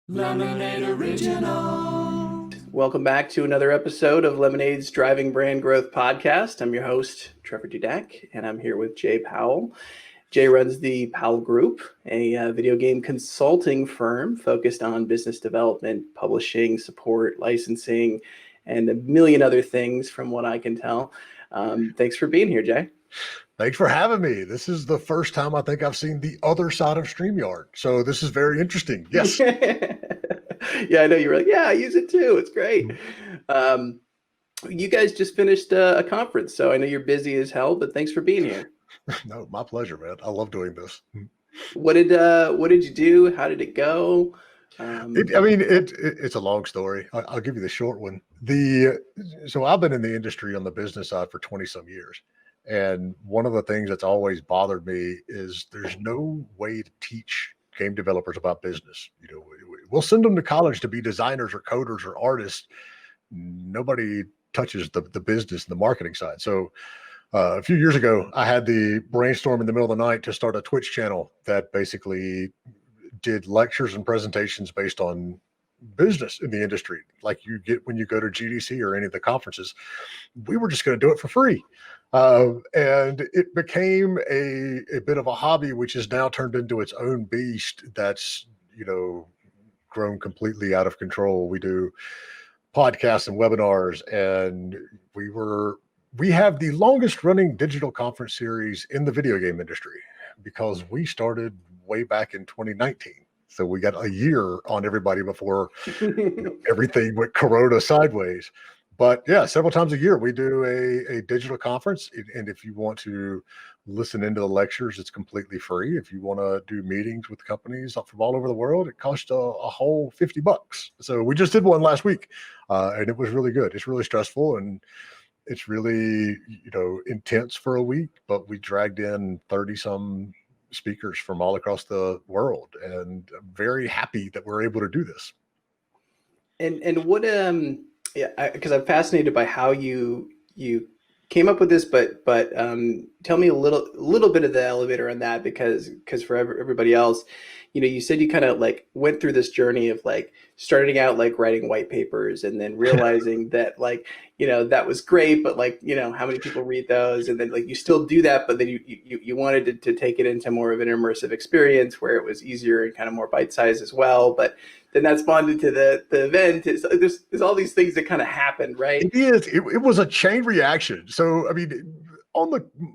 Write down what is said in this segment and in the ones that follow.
Lemonade Original. Welcome back to another episode of Lemonade's Driving Brand Growth Podcast. I'm your host, Trevor Dudek, and I'm here with Jay Powell. Jay runs the Powell Group, a video game consulting firm focused on business development, publishing, support, licensing, and a million other things from what I can tell. Thanks for being here, Jay. Thanks for having me. This is the first time I think I've seen the other side of StreamYard. So this is very interesting. Yes. Yeah, I know you were like, yeah, I use it too. It's great. You guys just finished a conference, so I know you're busy as hell, but thanks for being here. No, my pleasure, man. I love doing this. What did you do? How did it go? It's a long story. I'll give you the short one. So I've been in the industry on the business side for 20 some years. And one of the things that's always bothered me is there's no way to teach game developers about business. You know, we'll send them to college to be designers or coders or artists. Nobody touches the business and the marketing side. So a few years ago, I had the brainstorm in the middle of the night to start a Twitch channel that basically did lectures and presentations based on business in the industry, like you get when you go to GDC or any of the conferences. We were just going to do it for free. And it became a bit of a hobby, which has now turned into its own beast that's, grown completely out of control. We do podcasts and webinars, and we have the longest running digital conference series in the video game industry because we started way back in 2019. So we got a year on everybody before everything went Corona sideways. But yeah, several times a year we do a digital conference. And if you want to listen into the lectures, it's completely free. If you want to do meetings with companies from all over the world, it costs a whole $50. So we just did one last week, and it was really good. It's really stressful and it's really, intense for a week, but we dragged in 30 some speakers from all across the world, and I'm very happy that we're able to do this. And what because I'm fascinated by how you came up with this, but tell me a little bit of the elevator on that, because for everybody else, you said you kind of like went through this journey of like starting out like writing white papers and then realizing that like, that was great, but like, how many people read those? And then like you still do that, but then you wanted to take it into more of an immersive experience where it was easier and kind of more bite-sized as well. But then that spawned into the event. There's all these things that kind of happened, right? It is. It was a chain reaction. So, I mean,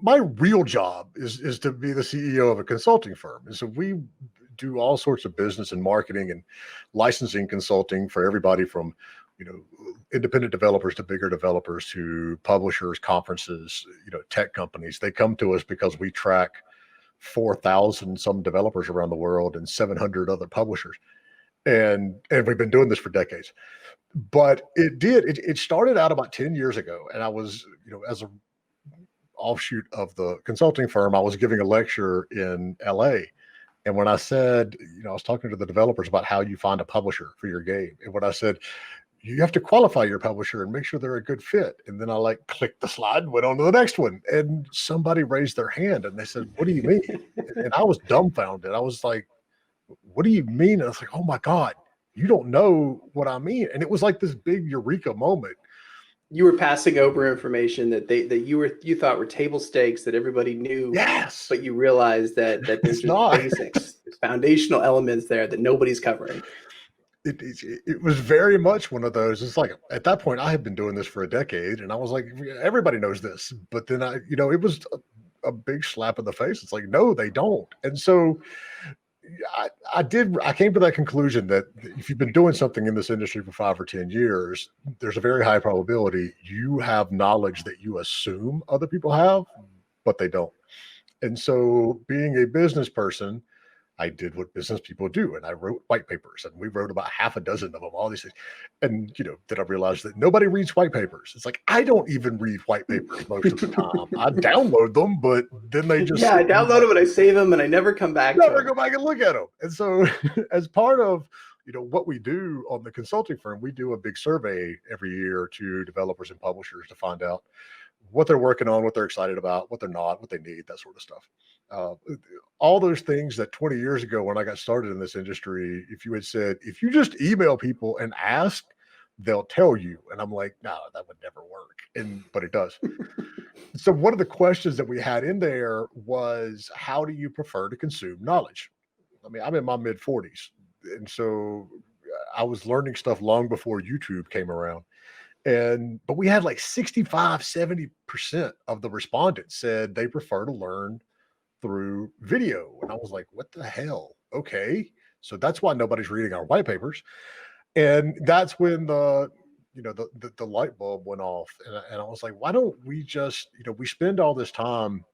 my real job is to be the CEO of a consulting firm. And so we do all sorts of business and marketing and licensing consulting for everybody from, independent developers to bigger developers to publishers, conferences, tech companies. They come to us because we track 4,000 some developers around the world and 700 other publishers. And we've been doing this for decades. But it started out about 10 years ago. And I was, as an offshoot of the consulting firm, I was giving a lecture in LA. And when I said, I was talking to the developers about how you find a publisher for your game. And when I said, you have to qualify your publisher and make sure they're a good fit. And then I clicked the slide and went on to the next one. And somebody raised their hand and they said, what do you mean? And I was dumbfounded. I was like, what do you mean? And I was like, oh my God, you don't know what I mean. And it was like this big eureka moment. You were passing over information that you thought were table stakes that everybody knew. Yes. But you realized that there's just basics, there's foundational elements there that nobody's covering. It was very much one of those. It's like at that point I had been doing this for a decade and I was like, everybody knows this. But then it was a big slap in the face. It's like, no, they don't. And so I came to that conclusion that if you've been doing something in this industry for 5 or 10 years, there's a very high probability you have knowledge that you assume other people have, but they don't. And so being a business person, I did what business people do. And I wrote white papers, and we wrote about half a dozen of them, all these things. And, then I realized that nobody reads white papers. It's like, I don't even read white papers most of the time. I download them, but then they just... Yeah, I download them and I save them and I never come back to them. Never go back and look at them. And so as part of, what we do on the consulting firm, we do a big survey every year to developers and publishers to find out what they're working on, what they're excited about, what they're not, what they need, that sort of stuff. Uh, all those things that 20 years ago when I got started in this industry, if you had said, if you just email people and ask, they'll tell you. And I'm like, no, that would never work. But it does. So one of the questions that we had in there was, how do you prefer to consume knowledge? I mean, I'm in my mid 40s. And so I was learning stuff long before YouTube came around. But we had like 65-70% of the respondents said they prefer to learn through video. And I was like, what the hell? Okay. So that's why nobody's reading our white papers. And that's when the light bulb went off. And I was like, why don't we just, we spend all this time,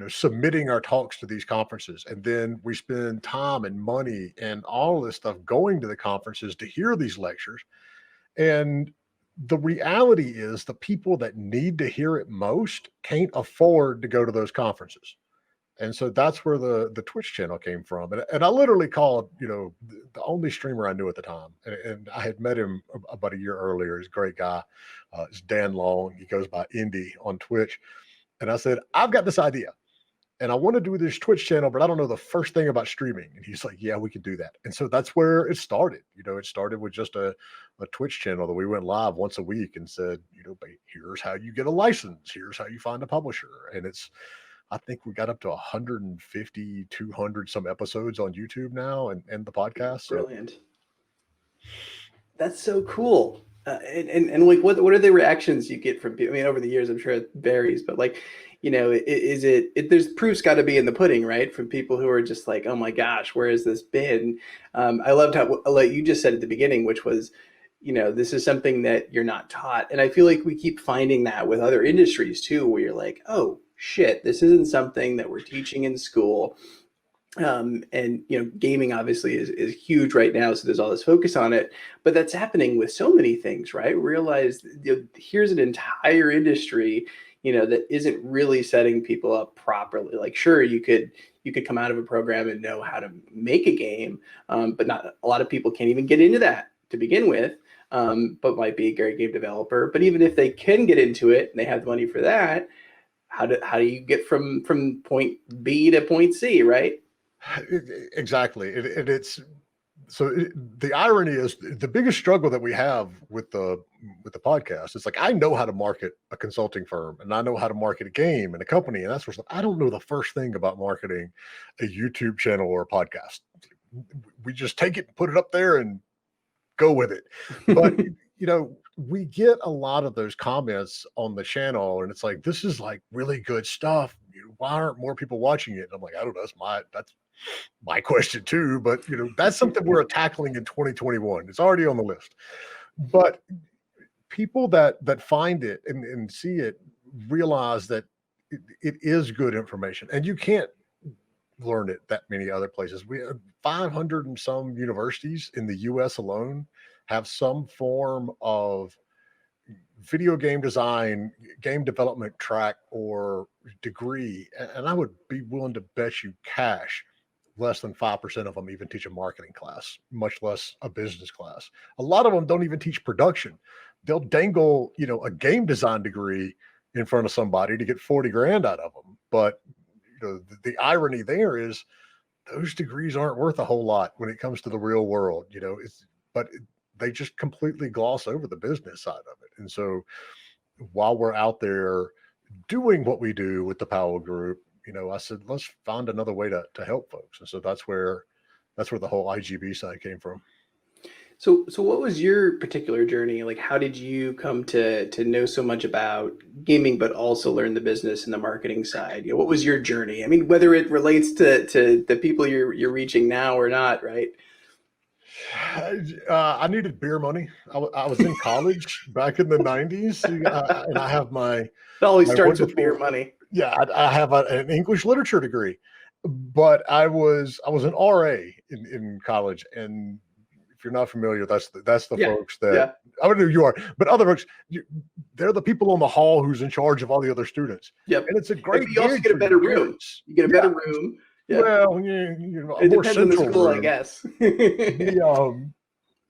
submitting our talks to these conferences. And then we spend time and money and all of this stuff going to the conferences to hear these lectures. And the reality is the people that need to hear it most can't afford to go to those conferences. And so that's where the Twitch channel came from. And I literally called, the only streamer I knew at the time. And I had met him about a year earlier. He's a great guy. It's Dan Long. He goes by Indy on Twitch. And I said, I've got this idea. And I want to do this Twitch channel, but I don't know the first thing about streaming. And he's like, yeah, we can do that. And so that's where it started. It started with just a Twitch channel that we went live once a week and said, here's how you get a license. Here's how you find a publisher. And I think we got up to 150, 200 some episodes on YouTube now and the podcast. So. Brilliant. That's so cool. And like, what are the reactions you get from people? I mean, over the years, I'm sure it varies, but like, there's proof's got to be in the pudding, right? From people who are just like, oh my gosh, where has this been? I loved how, like you just said at the beginning, which was, this is something that you're not taught. And I feel like we keep finding that with other industries too, where you're like, oh shit, this isn't something that we're teaching in school. And gaming obviously is huge right now, so there's all this focus on it, but that's happening with so many things, right? Realize here's an entire industry that isn't really setting people up properly. Like, sure, you could come out of a program and know how to make a game, but not a lot of people can't even get into that to begin with, but might be a great game developer. But even if they can get into it and they have the money for that, how do you get from point B to point C, right? Exactly. The irony is the biggest struggle that we have with the podcast. It's like, I know how to market a consulting firm and I know how to market a game and a company and that sort of stuff. I don't know the first thing about marketing a YouTube channel or a podcast. We just take it and put it up there and go with it. But, we get a lot of those comments on the channel and it's like, this is like really good stuff. Why aren't more people watching it? And I'm like, I don't know. That's my question too, but that's something we're tackling in 2021. It's already on the list. But people that find it and see it realize that it is good information, and you can't learn it that many other places. We have 500 and some universities in the US alone have some form of video game design, game development track or degree. And I would be willing to bet you cash less than 5% of them even teach a marketing class, much less a business class. A lot of them don't even teach production. They'll dangle, a game design degree in front of somebody to get 40 grand out of them. But the irony there is those degrees aren't worth a whole lot when it comes to the real world, but they just completely gloss over the business side of it. And so while we're out there doing what we do with the Powell Group, I said, let's find another way to help folks. And so that's where the whole IGB side came from. So what was your particular journey? Like, how did you come to know so much about gaming, but also learn the business and the marketing side? What was your journey? I mean, whether it relates to the people you're reaching now or not, right? I needed beer money. I was in college back in the 90s, and I have it always starts with beer money. Yeah, I have an English literature degree, but I was an RA in college, and if you're not familiar, that's the folks that I don't know who you are, but other folks, they're the people on the hall who's in charge of all the other students. Yep, and it's a great. You also get a better room. You get a better room. Yeah. Well, it depends on the school, room. I guess.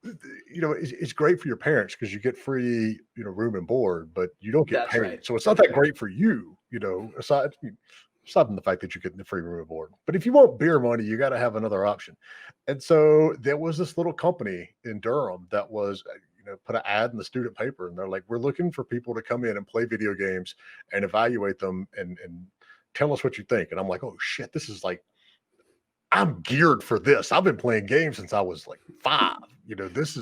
it's great for your parents because you get free, room and board, but you don't get That's paid. right. So it's not that great for you, aside from the fact that you get the free room and board. But if you want beer money, you got to have another option. And so there was this little company in Durham that was, put an ad in the student paper, and they're like, we're looking for people to come in and play video games and evaluate them and tell us what you think. And I'm like, oh shit, this is like, I'm geared for this. I've been playing games since I was like 5.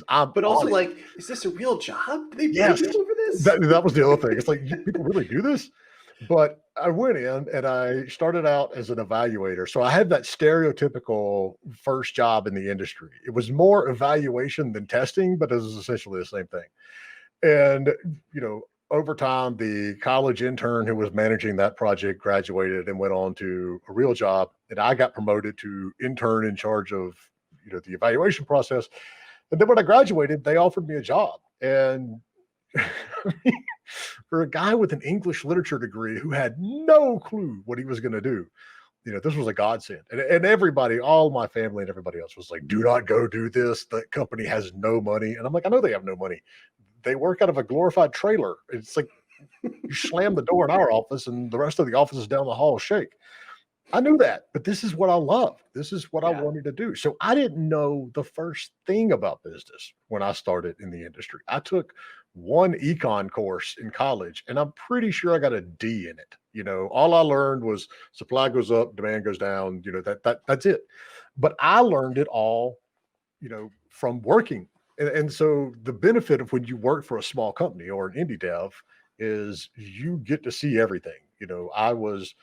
I'm But also, on it. like, is this a real job? Do they pay Yes, people for this? that was the other thing. It's like, people really do this? But I went in and I started out as an evaluator. So I had that stereotypical first job in the industry. It was more evaluation than testing, but it was essentially the same thing. And, over time, the college intern who was managing that project graduated and went on to a real job. And I got promoted to intern in charge of, the evaluation process. And then when I graduated, they offered me a job. And for a guy with an English literature degree who had no clue what he was going to do, this was a godsend. And everybody, all my family and everybody else was like, do not go do this. The company has no money. And I'm like, I know they have no money. They work out of a glorified trailer. It's like you slam the door in our office and the rest of the offices down the hall shake. I knew that, but this is what I love. This is what I wanted to do. So I didn't know the first thing about business when I started in the industry. I took one econ course in college, and I'm pretty sure I got a D in it. All I learned was supply goes up, demand goes down. That's it. But I learned it all, from working. And so the benefit of when you work for a small company or an indie dev is you get to see everything. I was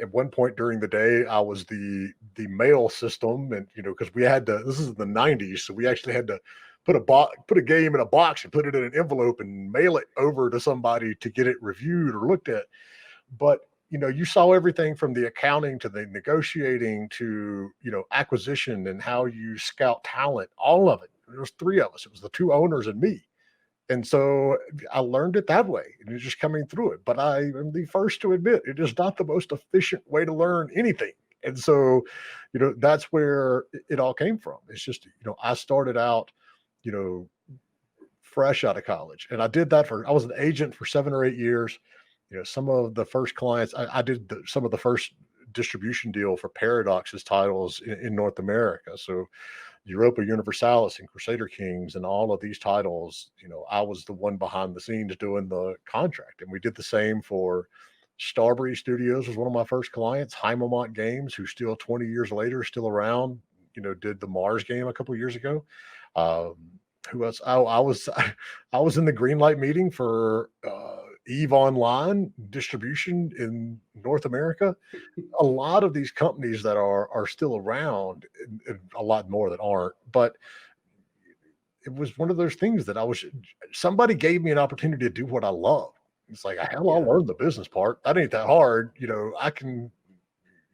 at one point during the day, I was the mail system, and because we had to. This is in the '90s, so we actually had to put a game in a box and put it in an envelope and mail it over to somebody to get it reviewed or looked at. But you saw everything from the accounting to the negotiating to acquisition and how you scout talent. All of it. There was 3 of us. It was the 2 owners and me. And so I learned it that way, and it's just coming through it. But I am the first to admit it is not the most efficient way to learn anything. And so, that's where it all came from. It's just, I started out, you know, fresh out of college, and I was an agent for 7 or 8 years. Some of the first clients, I did some of the first distribution deal for Paradox's titles in North America. So Europa Universalis and Crusader Kings and all of these titles, I was the one behind the scenes doing the contract. And we did the same for Starbreeze Studios was one of my first clients, Heimemont Games, who still 20 years later, still around, did the Mars game a couple of years ago. Who else? I was in the green light meeting for Eve Online distribution in North America. A lot of these companies that are still around, and a lot more that aren't. But it was one of those things that somebody gave me an opportunity to do what I love. It's like, hell, I'll learn the business part. That ain't that hard. I can,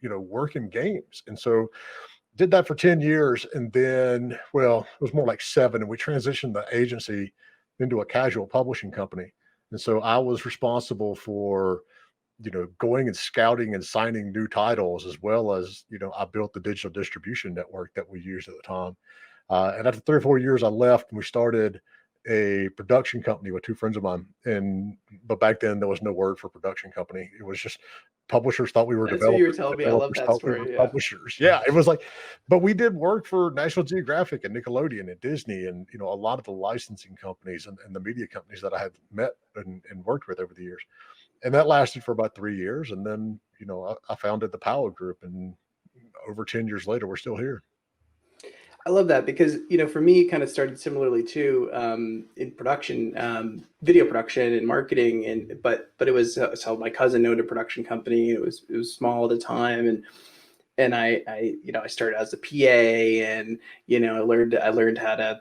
work in games. And so did that for 10 years. And then, well, it was more like 7. And we transitioned the agency into a casual publishing company. And so I was responsible for, going and scouting and signing new titles, as well as, I built the digital distribution network that we used at the time. And after 3 or 4 years, I left and we started a production company with 2 friends of mine. But back then there was no word for production company. It was just publishers thought we were That's developers. what you were telling me. I love that story. Yeah. Publishers. Yeah. It was like, but we did work for National Geographic and Nickelodeon and Disney and, a lot of the licensing companies and the media companies that I had met and worked with over the years. And that lasted for about 3 years. And then, I founded the Powell Group, and over 10 years later, we're still here. I love that because, for me, it kind of started similarly too, in production, video production and marketing. But it was, so my cousin owned a production company. It was small at the time. And I started as a PA, and, I learned how to,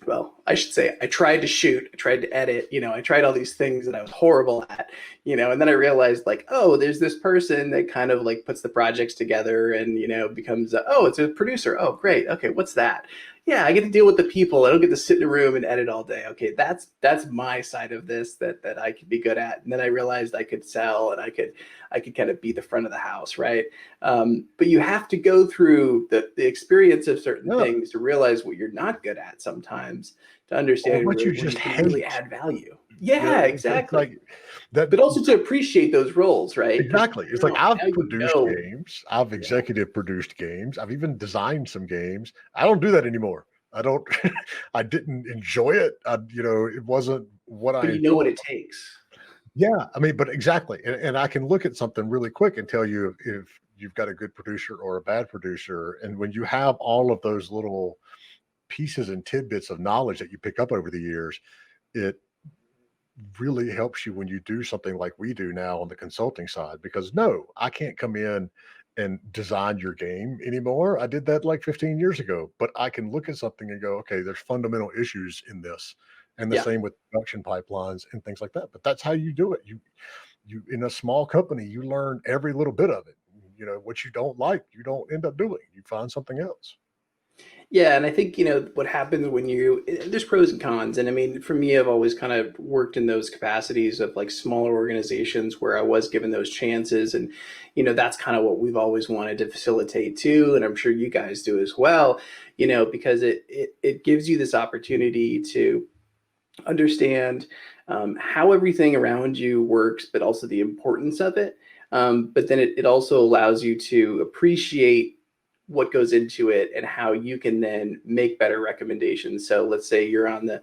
well, I should say I tried to shoot, I tried to edit, I tried all these things that I was horrible at, and then I realized like, oh, there's this person that kind of like puts the projects together and, becomes, oh, it's a producer. Oh, great. Okay. What's that? yeah, I get to deal with the people. I don't get to sit in a room and edit all day. Okay, that's my side of this that I could be good at. And then I realized I could sell and I could kind of be the front of the house, right? But you have to go through the experience of certain Yeah. things to realize what you're not good at sometimes, to Or understand what you where you just can really hate. add value. You know, Yeah, it's exactly. like that. But also to appreciate those roles, right? Because Exactly. It's like I've now you produced know. games, I've Yeah, executive produced games, I've even designed some games. I don't do that anymore. I don't I didn't enjoy it. It wasn't what I but you know what enjoyed. it takes. Yeah, I mean, but exactly. And I can look at something really quick and tell you if you've got a good producer or a bad producer. And when you have all of those little pieces and tidbits of knowledge that you pick up over the years, it really helps you when you do something like we do now on the consulting side. Because no, I can't come in and design your game anymore. I did that like 15 years ago, but I can look at something and go, okay, there's fundamental issues in this. And the Yeah. same with production pipelines and things like that. But that's how you do it. You in a small company, you learn every little bit of it. What you don't like, you don't end up doing. You find something else. Yeah, and I think, what happens when there's pros and cons. And I mean, for me, I've always kind of worked in those capacities of like smaller organizations where I was given those chances. And, that's kind of what we've always wanted to facilitate too. And I'm sure you guys do as well, because it gives you this opportunity to understand how everything around you works, but also the importance of it. But then it also allows you to appreciate what goes into it and how you can then make better recommendations. So let's say you're on the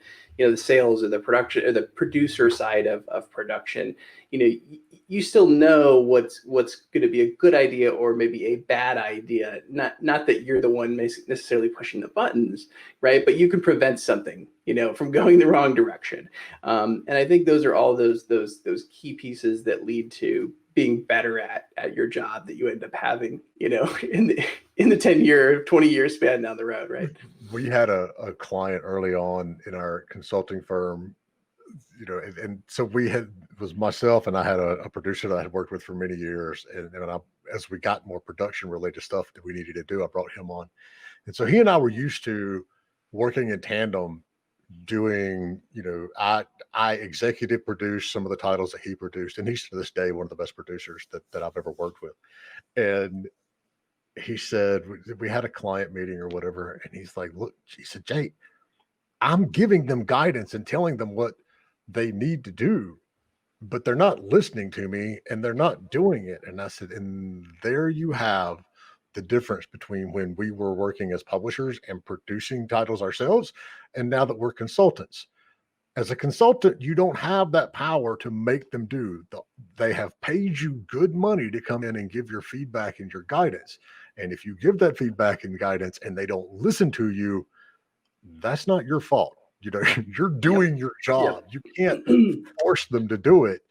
sales or the production or the producer side of production. You still know what's going to be a good idea or maybe a bad idea. Not that you're the one necessarily pushing the buttons, right? But you can prevent something, from going the wrong direction. And I think those are all those key pieces that lead to being better at your job that you end up having, in the 10-year, 20-year span down the road, right? We had a client early on in our consulting firm, and so it was myself and I had a producer that I had worked with for many years. And as we got more production related stuff that we needed to do, I brought him on. And so he and I were used to working in tandem doing, I executive produced some of the titles that he produced. And he's to this day one of the best producers that I've ever worked with. And he said, we had a client meeting or whatever. And he's like, look, he said, Jay, I'm giving them guidance and telling them what they need to do, but they're not listening to me and they're not doing it. And I said, and there you have the difference between when we were working as publishers and producing titles ourselves, and now that we're consultants. As a consultant, you don't have that power to make them do. They have paid you good money to come in and give your feedback and your guidance. And if you give that feedback and guidance and they don't listen to you, that's not your fault. You're doing your job. You can't Yep. force them to do it,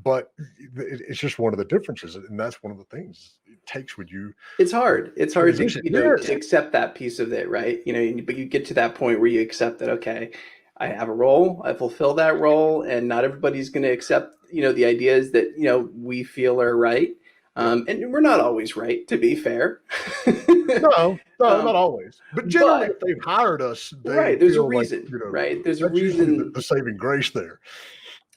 but it's just one of the differences. And that's one of the things it takes when you It's hard. It's hard to, transition. Yes. to accept that piece of it, right? But you get to that point where you accept that, okay, I have a role, I fulfill that role, and not everybody's going to accept, the ideas that, we feel are right. Yeah. And we're not always right, to be fair. No, not always. But generally, if But they've hired us, they right, there's a feel like, reason, right? There's a that's usually the, reason. the saving grace there.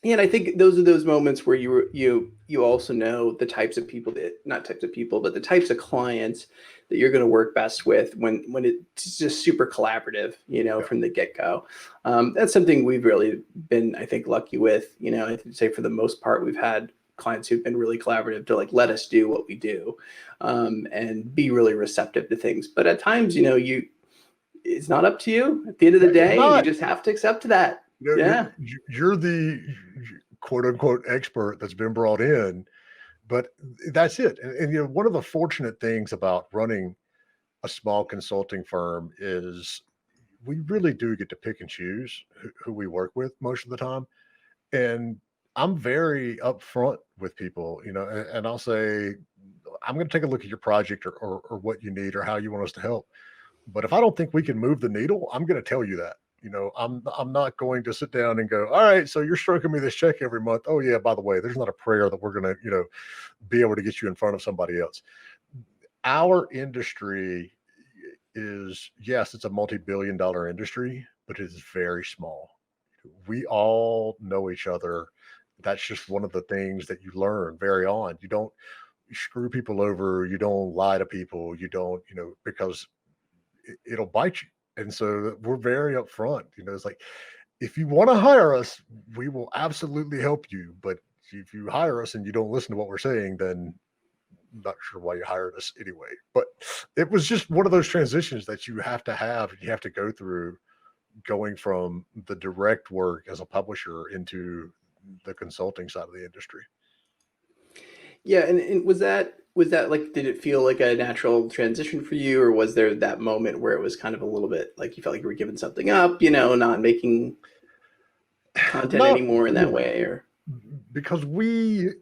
Yeah, and I think those are those moments where you also know the types of people that not types of people, but the types of clients that you're going to work best with when it's just super collaborative, Yeah. from the get go. That's something we've really been, I think, lucky with. I'd say for the most part, we've had clients who've been really collaborative to like let us do what we do, and be really receptive to things. But at times, it's not up to you. At the end of the It's day, you not. just have to accept that. Yeah. You're the quote unquote expert that's been brought in, but that's it. And one of the fortunate things about running a small consulting firm is we really do get to pick and choose who we work with most of the time. And I'm very upfront with people, and I'll say, I'm going to take a look at your project or what you need or how you want us to help. But if I don't think we can move the needle, I'm going to tell you that. I'm not going to sit down and go, all right, so you're stroking me this check every month. Oh yeah, by the way, there's not a prayer that we're going to, be able to get you in front of somebody else. Our industry is, yes, it's a multi-billion-dollar industry, but it is very small. We all know each other. That's just one of the things that you learn very on. You don't screw people over. You don't lie to people. You don't, because it'll bite you. And so we're very upfront. It's like, if you want to hire us, we will absolutely help you. But if you hire us and you don't listen to what we're saying, then I'm not sure why you hired us anyway. But it was just one of those transitions that you have to have, you have to go through, going from the direct work as a publisher into the consulting side of the industry. Yeah, and was that like, did it feel like a natural transition for you, or was there that moment where it was kind of a little bit like you felt like you were giving something up, not making content Not anymore in that really, way, or because we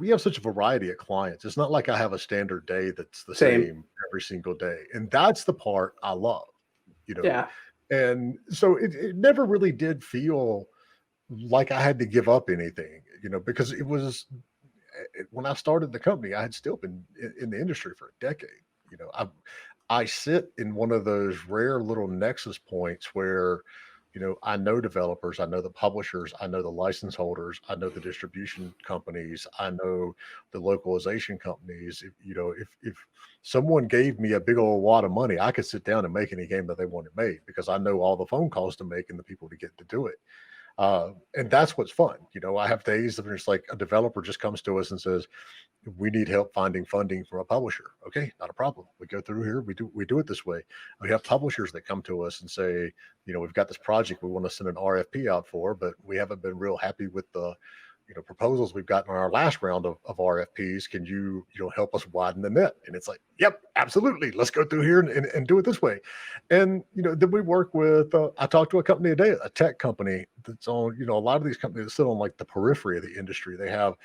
have such a variety of clients. It's not like I have a standard day that's the same? same every single day. And that's the part I love, you know. Yeah, And so it never really did feel like I had to give up anything, because it was when I started the company, I had still been in the industry for a decade. I sit in one of those rare little nexus points where, I know developers, I know the publishers, I know the license holders, I know the distribution companies, I know the localization companies. If someone gave me a big old wad of money, I could sit down and make any game that they wanted made because I know all the phone calls to make and the people to get to do it. And that's what's fun. I have days that it's like a developer just comes to us and says, we need help finding funding from a publisher. Okay, not a problem. We go through here. We do it this way. We have publishers that come to us and say, we've got this project we want to send an RFP out for, but we haven't been real happy with the proposals we've gotten on our last round of RFPs. Can you help us widen the net? And it's like, yep, absolutely. Let's go through here and do it this way. And then we work with. I talked to a company today, a tech company that's on. A lot of these companies that sit on like the periphery of the industry. They have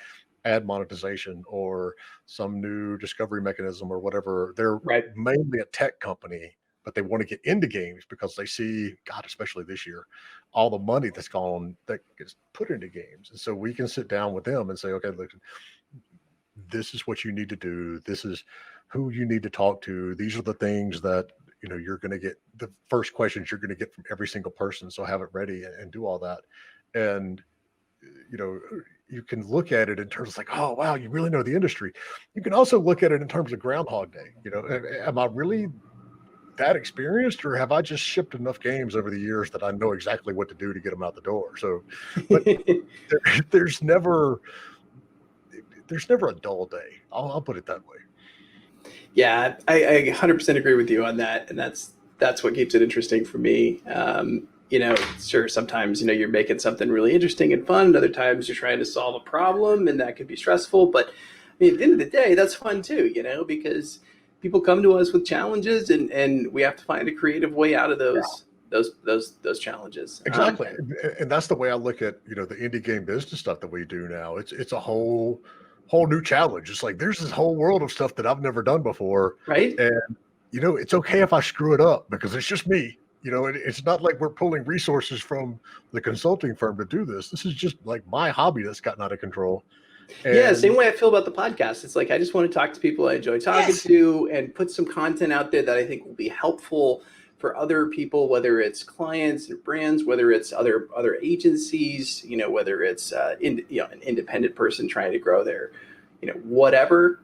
ad monetization or some new discovery mechanism or whatever. They're right. mainly a tech company, but they want to get into games because they see, God, especially this year, all the money that's gone that gets put into games. And so we can sit down with them and say, okay, look, this is what you need to do. This is who you need to talk to. These are the things that, you're going to get, the first questions you're going to get from every single person. So have it ready and do all that. And, you can look at it in terms of like, oh, wow, you really know the industry. You can also look at it in terms of Groundhog Day. Am I really that experienced, or have I just shipped enough games over the years that I know exactly what to do to get them out the door? So, but there's never a dull day. I'll put it that way. Yeah, I 100% agree with you on that, and that's what keeps it interesting for me. Sure, sometimes you're making something really interesting and fun, and other times you're trying to solve a problem, and that could be stressful. But I mean, at the end of the day, that's fun too, because people come to us with challenges, and we have to find a creative way out of those challenges. Exactly, and that's the way I look at the indie game business stuff that we do now. It's a whole new challenge. It's like there's this whole world of stuff that I've never done before, right? and it's okay if I screw it up because it's just me. It's not like we're pulling resources from the consulting firm to do this. This is just like my hobby that's gotten out of control. Yeah, same way I feel about the podcast. It's like I just want to talk to people I enjoy talking to and put some content out there that I think will be helpful for other people, whether it's clients or brands, whether it's other agencies, whether it's an independent person trying to grow their, whatever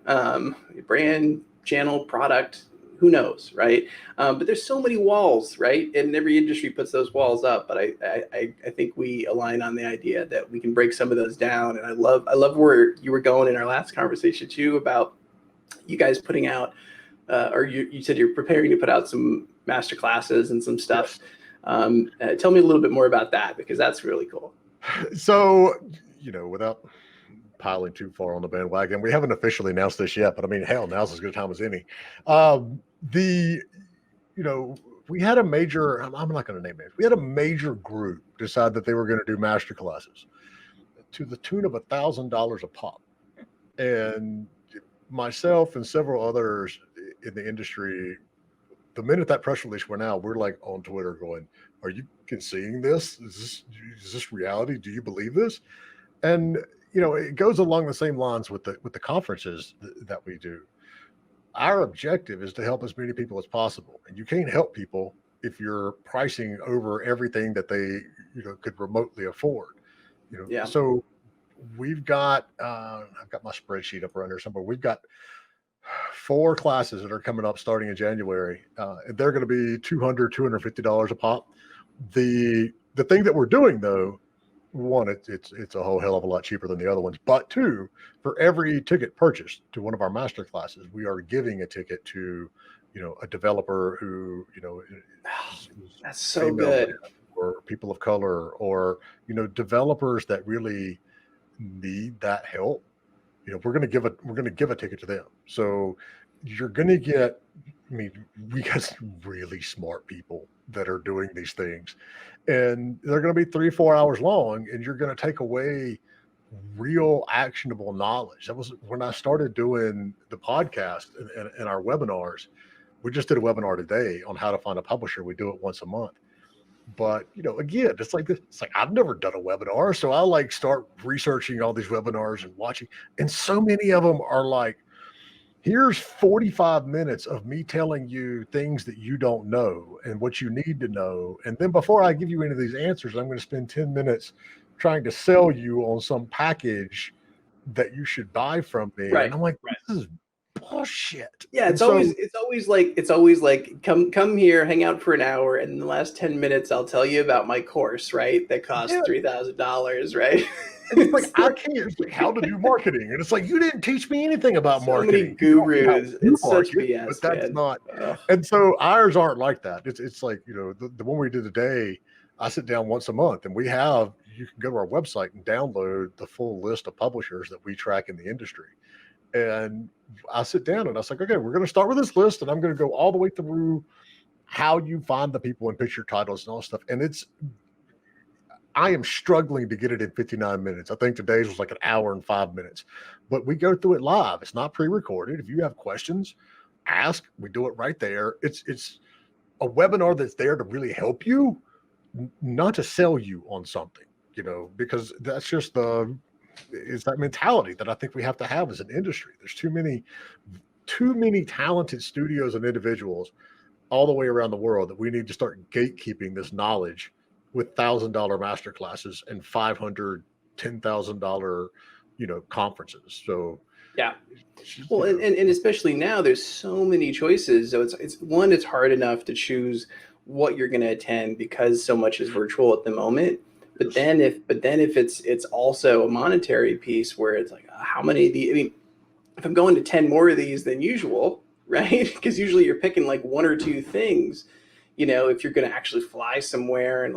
brand, channel, product. Who knows, right? But there's so many walls, right? And every industry puts those walls up. But I think we align on the idea that we can break some of those down. And I love where you were going in our last conversation too about you guys putting out, or you said you're preparing to put out some master classes and some stuff. Yes. Tell me a little bit more about that because that's really cool. So, without piling too far on the bandwagon, we haven't officially announced this yet, but I mean, hell, now's as good a time as any. We had a major, I'm not going to name names. We had a major group decide that they were going to do master classes to the tune of $1,000 a pop. And myself and several others in the industry, the minute that press release went out, we're like on Twitter going, are you seeing this? Is this reality? Do you believe this? And it goes along the same lines with the conferences that we do. our objective is to help as many people as possible. And you can't help people if you're pricing over everything that they, could remotely afford. Yeah. So we've got, I've got my spreadsheet up around here somewhere. We've got 4 classes that are coming up starting in January. And they're going to be $250 a pop. The thing that we're doing though, one, it's a whole hell of a lot cheaper than the other ones. But 2, for every ticket purchased to one of our master classes, we are giving a ticket to, a developer who, That's so good. Or people of color, or developers that really need that help. We're going to give a ticket to them. So you're going to get, we got some really smart people that are doing these things, and they're going to be 3-4 hours long, and you're going to take away real actionable knowledge. That was when I started doing the podcast and our webinars. We just did a webinar today on how to find a publisher. We do it once a month. But, again, it's like this. It's like I've never done a webinar. So I start researching all these webinars and watching. And so many of them are like, here's 45 minutes of me telling you things that you don't know and what you need to know. And then before I give you any of these answers, I'm going to spend 10 minutes trying to sell you on some package that you should buy from me. Right. And I'm like, this is bullshit. Yeah, it's always like come here, hang out for an hour, and in the last 10 minutes I'll tell you about my course, right? That costs $3,000, right? And it's like I can't. It's like how to do marketing, and it's like you didn't teach me anything about marketing. Many gurus. It's such BS, but that's man. not. And so ours aren't like that. It's like the one we did today. I sit down once a month, and you can go to our website and download the full list of publishers that we track in the industry. And I sit down and I was like, okay, we're going to start with this list, and I'm going to go all the way through how you find the people and pitch your titles and all this stuff. And I am struggling to get it in 59 minutes. I think today's was like an hour and 5 minutes, but we go through it live. It's not pre-recorded. If you have questions, ask. We do it right there. It's a webinar that's there to really help you, not to sell you on something, because that's just is that mentality that I think we have to have as an industry. There's too many talented studios and individuals all the way around the world that we need to start gatekeeping this knowledge with $1,000 master classes and $500, $10,000, conferences. So yeah. Well, and especially now there's so many choices. So it's hard enough to choose what you're going to attend because so much is virtual at the moment. But then if it's also a monetary piece where it's like how many of these, if I'm going to 10 more of these than usual, right? Because usually you're picking like 1 or 2 things, if you're going to actually fly somewhere and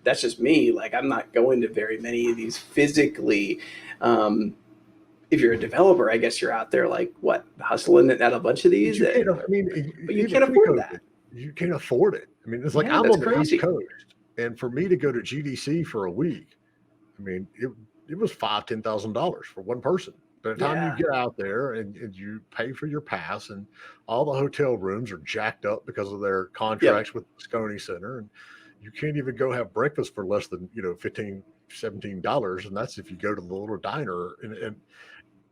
that's just me. Like I'm not going to very many of these physically. If you're a developer, I guess you're out there like hustling at a bunch of these. But you can't afford that. You can't afford it. It's like I'm on the East Coast. And for me to go to GDC for a week, it was $5,000-$10,000 for one person. By the time you get out there and you pay for your pass, and all the hotel rooms are jacked up because of their contracts with the Moscone Center, and you can't even go have breakfast for less than $15, $17, and that's if you go to the little diner, and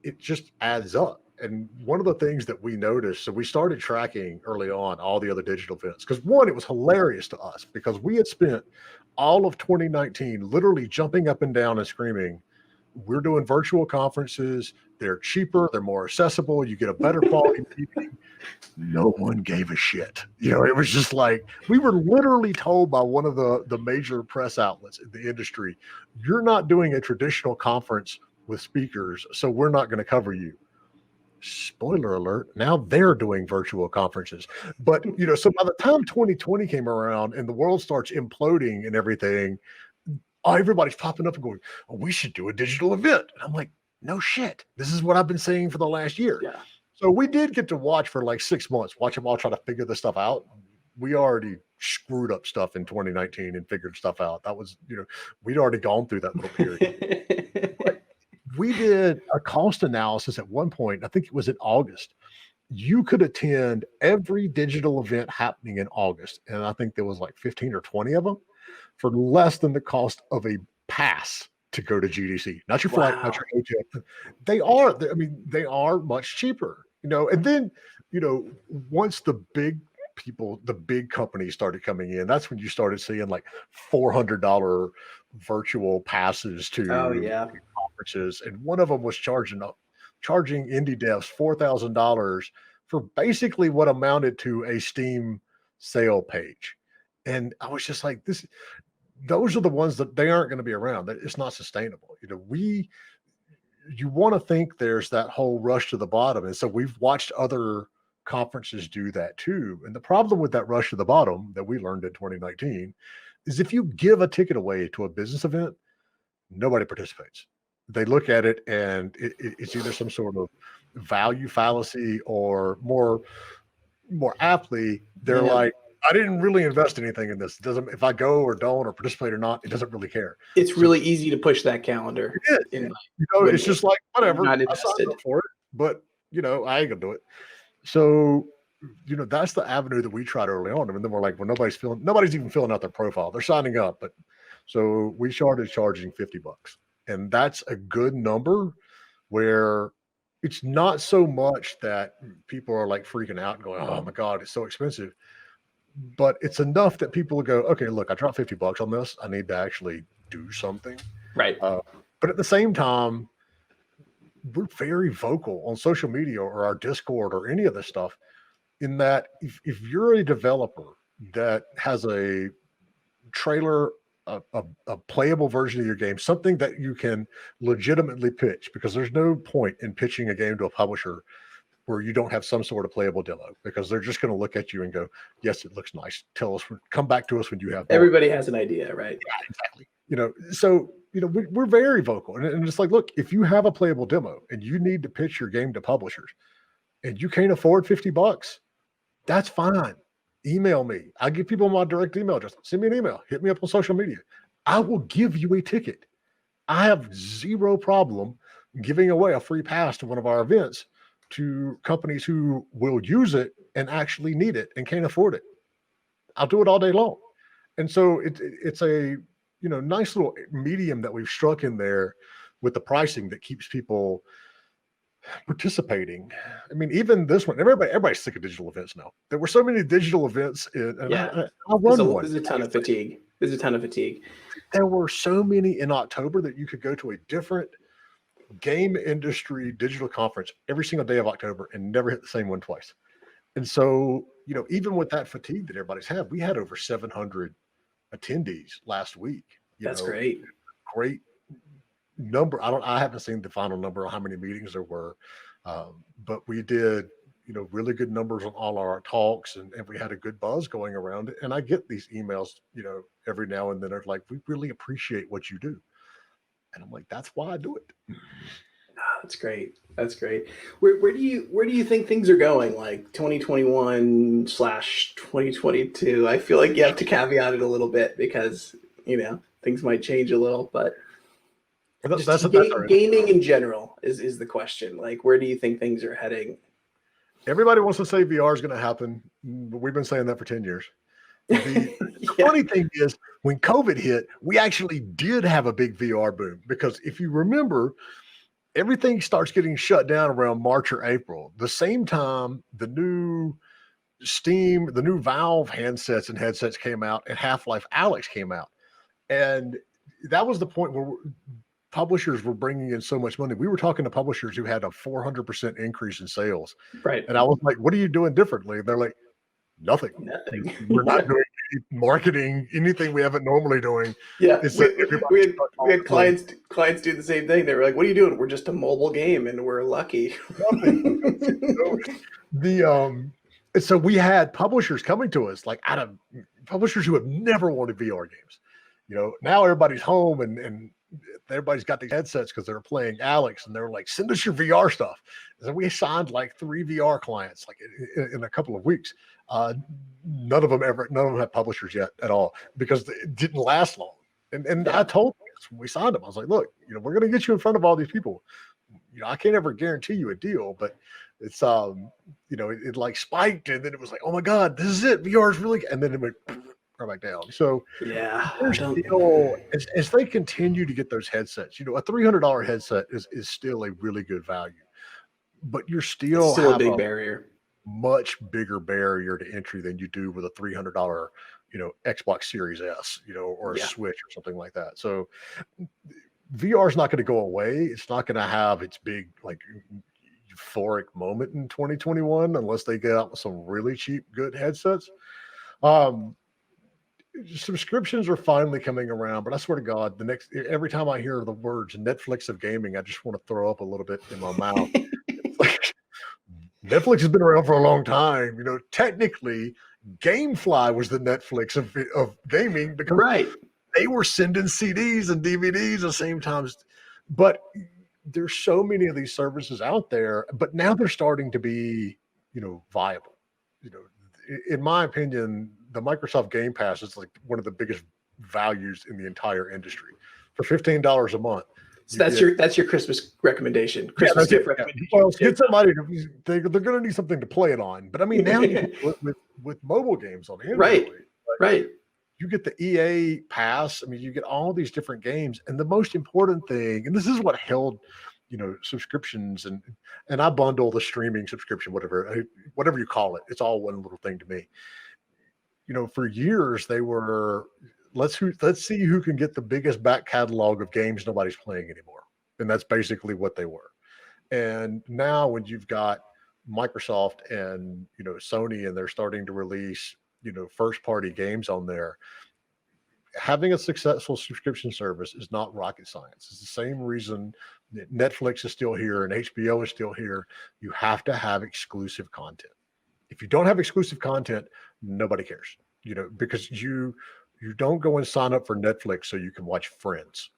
it just adds up. And one of the things that we noticed, so we started tracking early on all the other digital events, because one, it was hilarious to us because we had spent all of 2019 literally jumping up and down and screaming, we're doing virtual conferences. They're cheaper. They're more accessible. You get a better quality meeting. No one gave a shit. It was just like, we were literally told by one of the major press outlets in the industry, you're not doing a traditional conference with speakers, so we're not going to cover you. Spoiler alert, now they're doing virtual conferences. But, so by the time 2020 came around and the world starts imploding and everything, everybody's popping up and going, oh, we should do a digital event. And I'm like, no shit. This is what I've been saying for the last year. Yeah. So we did get to watch for like 6 months, watch them all try to figure this stuff out. We already screwed up stuff in 2019 and figured stuff out. That was, we'd already gone through that little period. We did a cost analysis at one point. I think it was in August. You could attend every digital event happening in August. And I think there was like 15 or 20 of them for less than the cost of a pass to go to GDC. Not your flight, not your hotel. They are much cheaper. And then, once the big companies started coming in, that's when you started seeing like $400 virtual passes Oh to yeah. conferences. And one of them was charging indie devs $4,000 for basically what amounted to a Steam sale page. And I was just like, those are the ones that they aren't going to be around. That it's not sustainable. You want to think there's that whole rush to the bottom. And so we've watched other conferences do that too. And the problem with that rush to the bottom that we learned in 2019 is if you give a ticket away to a business event, nobody participates. They look at it and it's either some sort of value fallacy, or more aptly, they're like, I didn't really invest anything in this. It doesn't, if I go or don't or participate or not, it doesn't really care. It's really easy to push that calendar. It's just like, whatever, I signed up for it, but I ain't gonna do it. So, that's the avenue that we tried early on. And then we're like, well, nobody's even filling out their profile. They're signing up. But so we started charging $50. And that's a good number where it's not so much that people are like freaking out and going, oh my God, it's so expensive. But it's enough that people will go, okay, look, I dropped $50 on this. I need to actually do something. Right. But at the same time, we're very vocal on social media or our Discord or any of this stuff, in that if you're a developer that has a trailer, a playable version of your game, something that you can legitimately pitch, because there's no point in pitching a game to a publisher where you don't have some sort of playable demo, because they're just going to look at you and go, yes, it looks nice. Come back to us when you have more. Everybody has an idea, right? Yeah, exactly. So, we're very vocal. And it's like, look, if you have a playable demo and you need to pitch your game to publishers and you can't afford $50, that's fine. Email me. I give people my direct email address. Send me an email. Hit me up on social media. I will give you a ticket. I have zero problem giving away a free pass to one of our events to companies who will use it and actually need it and can't afford it. I'll do it all day long. And so it's a nice little medium that we've struck in there with the pricing that keeps people participating. I mean, even this one, everybody's sick of digital events now. There were so many digital events, and I run one. There's a ton of fatigue. There were so many in October that you could go to a different game industry digital conference every single day of October and never hit the same one twice. And so, even with that fatigue that everybody's had, we had over 700 attendees last week. That's great. Great number. I haven't seen the final number of how many meetings there were, but we did, really good numbers on all our talks, and we had a good buzz going around it. And I get these emails, every now and then. They're like, we really appreciate what you do. And I'm like, that's why I do it. That's great. Where do you think things are going, like 2021/2022? I feel like you have to caveat it a little bit because, things might change a little, but gaming in general is the question. Like, where do you think things are heading? Everybody wants to say VR is going to happen, but we've been saying that for 10 years. The funny thing is, when COVID hit, we actually did have a big VR boom, because if you remember, everything starts getting shut down around March or April. The same time the new Valve handsets and headsets came out, and Half-Life Alyx came out. And that was the point where publishers were bringing in so much money. We were talking to publishers who had a 400% increase in sales. Right. And I was like, what are you doing differently? And they're like, nothing. We're not doing any marketing, anything we haven't normally doing. Yeah. We had clients do the same thing. They were like, what are you doing? We're just a mobile game and we're lucky. So we had publishers coming to us, like out of publishers who have never wanted VR games. Now everybody's home and everybody's got these headsets because they're playing Alyx, and they're like, send us your VR stuff. And we signed like 3 VR clients like in a couple of weeks. None of them had publishers yet at all, because it didn't last long. And I told them when we signed them, I was like, look, we're going to get you in front of all these people. I can't ever guarantee you a deal, but it's it like spiked, and then it was like, oh my God, this is it. VR is really, and then it went right back down. So still, as they continue to get those headsets, a $300 headset is still a really good value. but you're It's still still a have big a barrier. much bigger barrier to entry than you do with a $300, Xbox Series S, or a Yeah. Switch or something like that. So VR is not going to go away. It's not going to have its big like euphoric moment in 2021 unless they get out with some really cheap, good headsets. Um, Subscriptions are finally coming around, but I swear to God, every time I hear the words Netflix of gaming, I just want to throw up a little bit in my mouth. It's like Netflix has been around for a long time. Technically, GameFly was the Netflix of gaming because Right. they were sending CDs and DVDs at the same time. But there's so many of these services out there, but now they're starting to be, viable. In my opinion, the Microsoft Game Pass is like one of the biggest values in the entire industry. For $15 a month, So that's your Christmas recommendation. Christmas gift recommendation. Well, get somebody they're going to need something to play it on. But I mean, now you can do it with mobile games on Android. Right. Right. You get the EA pass. I mean, you get all these different games. And the most important thing, and this is what held, subscriptions and I bundle the streaming subscription, whatever you call it. It's all one little thing to me. For years they were let's see who can get the biggest back catalog of games nobody's playing anymore. And that's basically what they were. And now when you've got Microsoft and Sony and they're starting to release first party games on there, having a successful subscription service is not rocket science. It's the same reason that Netflix is still here and HBO is still here. You have to have exclusive content. If you don't have exclusive content, nobody cares, because you don't go and sign up for Netflix so you can watch Friends.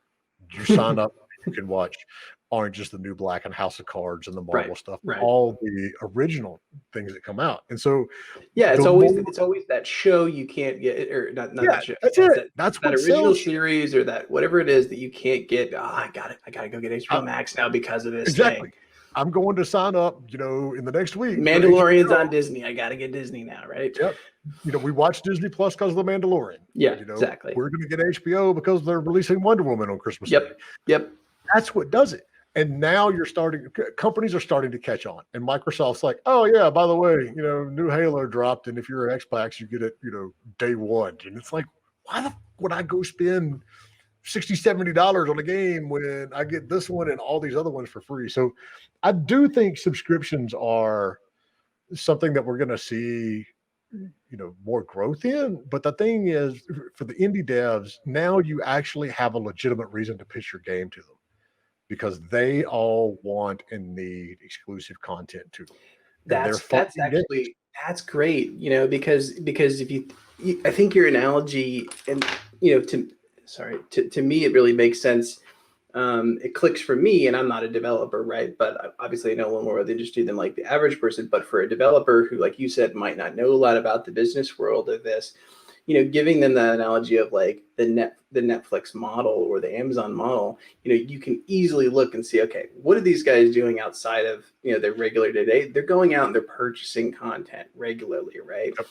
You sign up, you can watch Orange is the New Black and House of Cards and the Marvel stuff, all the original things that come out. And so, it's always that show you can't get, or not that show. That's it. That's that what original sells. Series or that whatever it is that you can't get. Oh, I got to go get HBO Max now because of this exactly. thing. I'm going to sign up, in the next week. Mandalorian's on Disney. I got to get Disney now, right? Yep. We watch Disney Plus because of the Mandalorian. Yeah, exactly. We're going to get HBO because they're releasing Wonder Woman on Christmas Day. Yep. That's what does it. And now companies are starting to catch on. And Microsoft's like, oh yeah, by the way, new Halo dropped. And if you're an Xbox, you get it, day one. And it's like, why the would I go spend $60, $70 on a game when I get this one and all these other ones for free? So I do think subscriptions are something that we're going to see, more growth in. But the thing is, for the indie devs, now you actually have a legitimate reason to pitch your game to them, because they all want and need exclusive content too. That's great, because if I think your analogy, and to me it really makes sense. It clicks for me, and I'm not a developer, right? But obviously I know a little more about the industry than like the average person. But for a developer who, like you said, might not know a lot about the business world of this, giving them the analogy of like the Netflix model or the Amazon model, you can easily look and see, okay, what are these guys doing outside of, their regular day? They're going out and they're purchasing content regularly, right? Yep.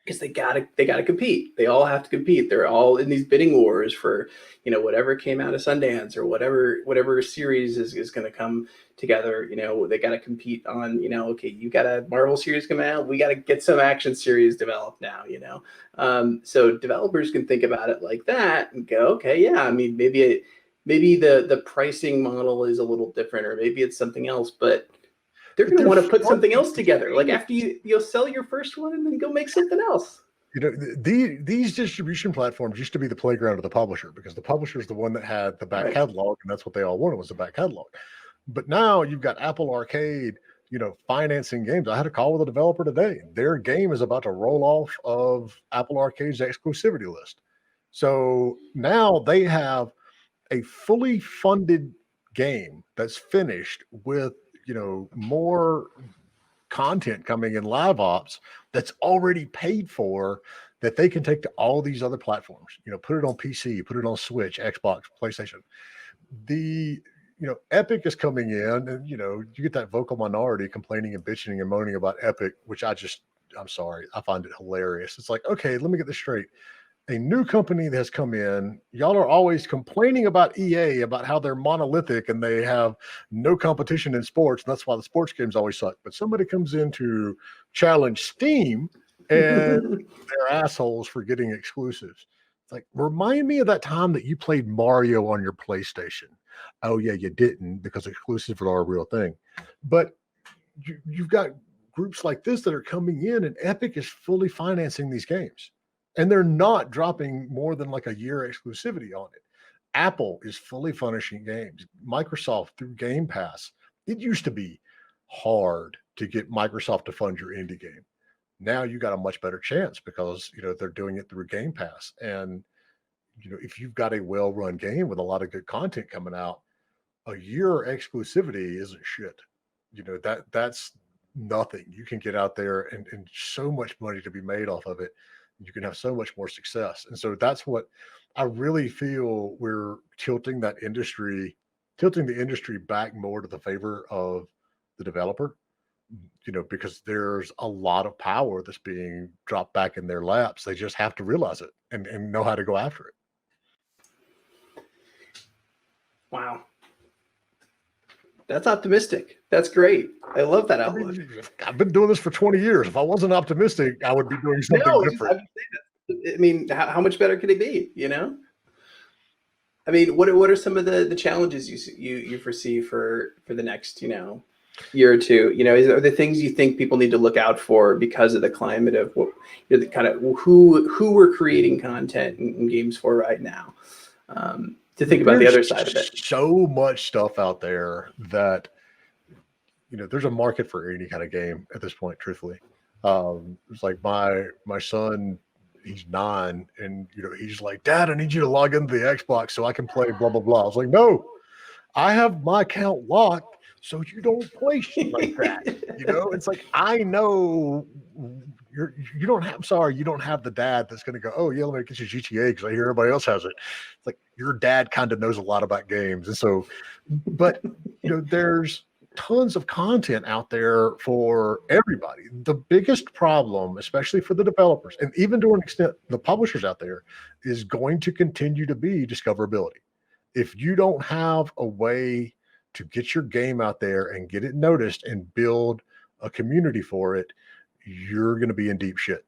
Because they gotta compete. They all have to compete. They're all in these bidding wars for, whatever came out of Sundance or whatever series is going to come together. They got to compete on, okay, you got a Marvel series coming out. We got to get some action series developed now, so developers can think about it like that and go, okay, yeah, I mean, maybe the pricing model is a little different, or maybe it's something else, but they're going to want to put something else together. Like after you'll sell your first one and then go make something else. These distribution platforms used to be the playground of the publisher, because the publisher is the one that had the back catalog, and that's what they all wanted was the back catalog. But now you've got Apple Arcade, financing games. I had a call with a developer today. Their game is about to roll off of Apple Arcade's exclusivity list. So now they have a fully funded game that's finished with more content coming in live ops that's already paid for, that they can take to all these other platforms, put it on PC, put it on Switch, Xbox, PlayStation. Epic is coming in, and you get that vocal minority complaining and bitching and moaning about Epic, which I'm sorry, I find it hilarious. It's like, okay, let me get this straight. a new company that has come in. Y'all are always complaining about EA, about how they're monolithic and they have no competition in sports. And that's why the sports games always suck. But somebody comes in to challenge Steam and they're assholes for getting exclusives. It's like, remind me of that time that you played Mario on your PlayStation. Oh, yeah, you didn't, because exclusives are a real thing. But you've got groups like this that are coming in, and Epic is fully financing these games. And they're not dropping more than like a year exclusivity on it. Apple is fully furnishing games. Microsoft through Game Pass. It used to be hard to get Microsoft to fund your indie game. Now you got a much better chance because, they're doing it through Game Pass. And, if you've got a well-run game with a lot of good content coming out, a year exclusivity isn't shit. That's nothing. You can get out there and so much money to be made off of it. You can have so much more success. And so that's what I really feel we're tilting the industry back more to the favor of the developer, because there's a lot of power that's being dropped back in their laps. They just have to realize it and know how to go after it. Wow. That's optimistic. That's great. I love that outlook. I've been doing this for 20 years. If I wasn't optimistic, I would be doing something different. I mean, how much better could it be? I mean, what are some of the challenges you foresee for the next year or two? Are there things you think people need to look out for because of the climate of the kind of who we're creating content and games for right now? To think about the other side of it. So much stuff out there that there's a market for any kind of game at this point, truthfully. It's like my son, he's 9, and he's like, Dad, I need you to log into the Xbox so I can play blah blah blah. I was like, no, I have my account locked so you don't play shit like that. It's like, I know you don't have the dad that's going to go, oh yeah, let me get you GTA because I hear everybody else has it. It's like, your dad kind of knows a lot about games. And so, but there's tons of content out there for everybody. The biggest problem, especially for the developers and even to an extent the publishers out there, is going to continue to be discoverability. If you don't have a way to get your game out there and get it noticed and build a community for it, you're going to be in deep shit.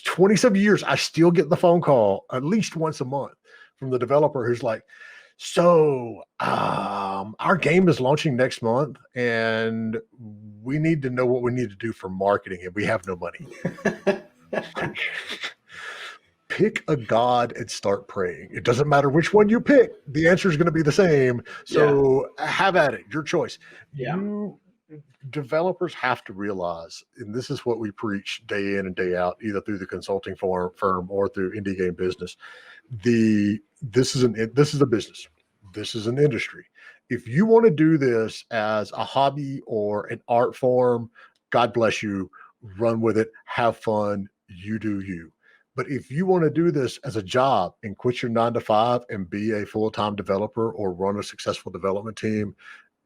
27 years, I still get the phone call at least once a month from the developer who's like, so our game is launching next month and we need to know what we need to do for marketing and we have no money. Pick a god and start praying. It doesn't matter which one you pick. The answer is going to be the same. So have at it. Your choice. Yeah. Developers have to realize, and this is what we preach day in and day out, either through the consulting firm or through indie game business. This is a business. This is an industry. If you want to do this as a hobby or an art form, God bless you. Run with it. Have fun. You do you. But if you want to do this as a job and quit your 9-to-5 and be a full-time developer or run a successful development team